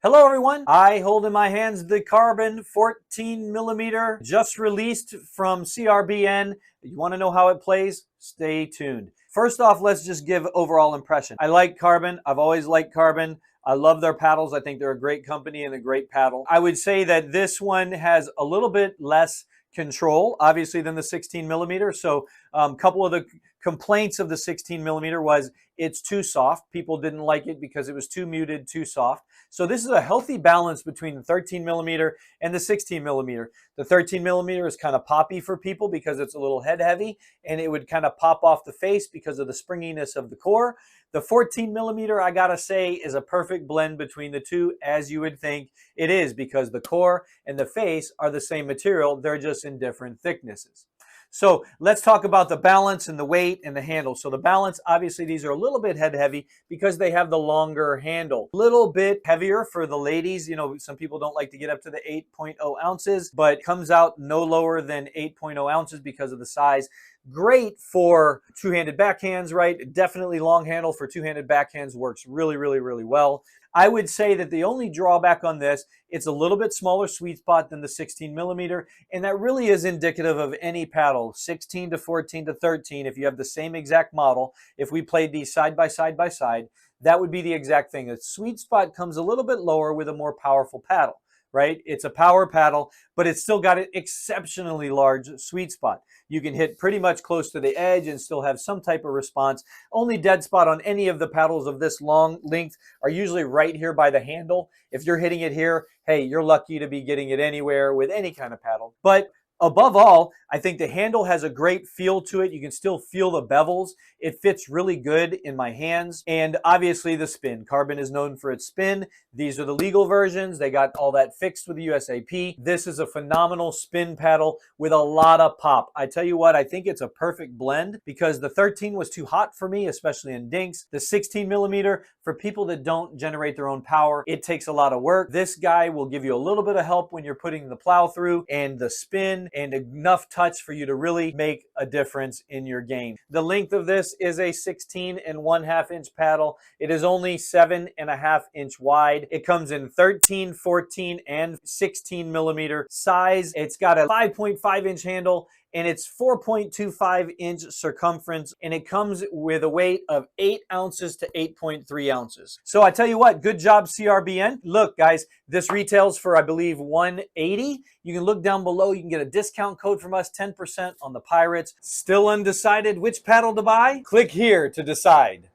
Hello everyone, I hold in my hands the Carbon 14mm, just released from CRBN. You want to know how it plays? Stay tuned. First off, let's just give overall impression. I like Carbon. I've always liked Carbon. I love their paddles. I think they're a great company and a great paddle. I would say that this one has a little bit less control, obviously, than the 16mm. So a couple of the complaints of the 16mm was it's too soft. People didn't like it because it was too muted, too soft. So this is a healthy balance between the 13mm and the 16mm. The 13mm is kind of poppy for people because it's a little head heavy and it would kind of pop off the face because of the springiness of the core. The 14mm, I gotta say, is a perfect blend between the two, as you would think it is, because the core and the face are the same material. They're just in different thicknesses. So let's talk about the balance and the weight and the handle. So the balance, obviously these are a little bit head heavy because they have the longer handle. A little bit heavier for the ladies. You know, some people don't like to get up to the 8.0 ounces, but comes out no lower than 8.0 ounces because of the size. Great for two-handed backhands, right? Definitely long handle for two-handed backhands, works really, really, really well. I would say that the only drawback on this, it's a little bit smaller sweet spot than the 16mm, and that really is indicative of any paddle, 16 to 14 to 13. If you have the same exact model, if we played these side by side by side, that would be the exact thing. The sweet spot comes a little bit lower with a more powerful paddle, right? It's a power paddle, but it's still got an exceptionally large sweet spot. You can hit pretty much close to the edge and still have some type of response. Only dead spot on any of the paddles of this long length are usually right here by the handle. If you're hitting it here, hey, you're lucky to be getting it anywhere with any kind of paddle. But above all, I think the handle has a great feel to it. You can still feel the bevels. It fits really good in my hands. And obviously the spin. Carbon is known for its spin. These are the legal versions. They got all that fixed with the USAP. This is a phenomenal spin paddle with a lot of pop. I tell you what, I think it's a perfect blend because the 13 was too hot for me, especially in dinks. The 16mm, for people that don't generate their own power, it takes a lot of work. This guy will give you a little bit of help when you're putting the plow through and the spin and enough touch for you to really make a difference in your game. The length of this is a 16 1/2 inch paddle. It is only 7.5 inch wide. It comes in 13, 14, and 16mm size. It's got a 5.5 inch handle and it's 4.25 inch circumference, and it comes with a weight of 8 ounces to 8.3 ounces. So I tell you what, good job CRBN. Look guys, this retails for I believe $180. You can look down below, you can get a discount code from us, 10% on the Pirates. Still undecided which paddle to buy? Click here to decide.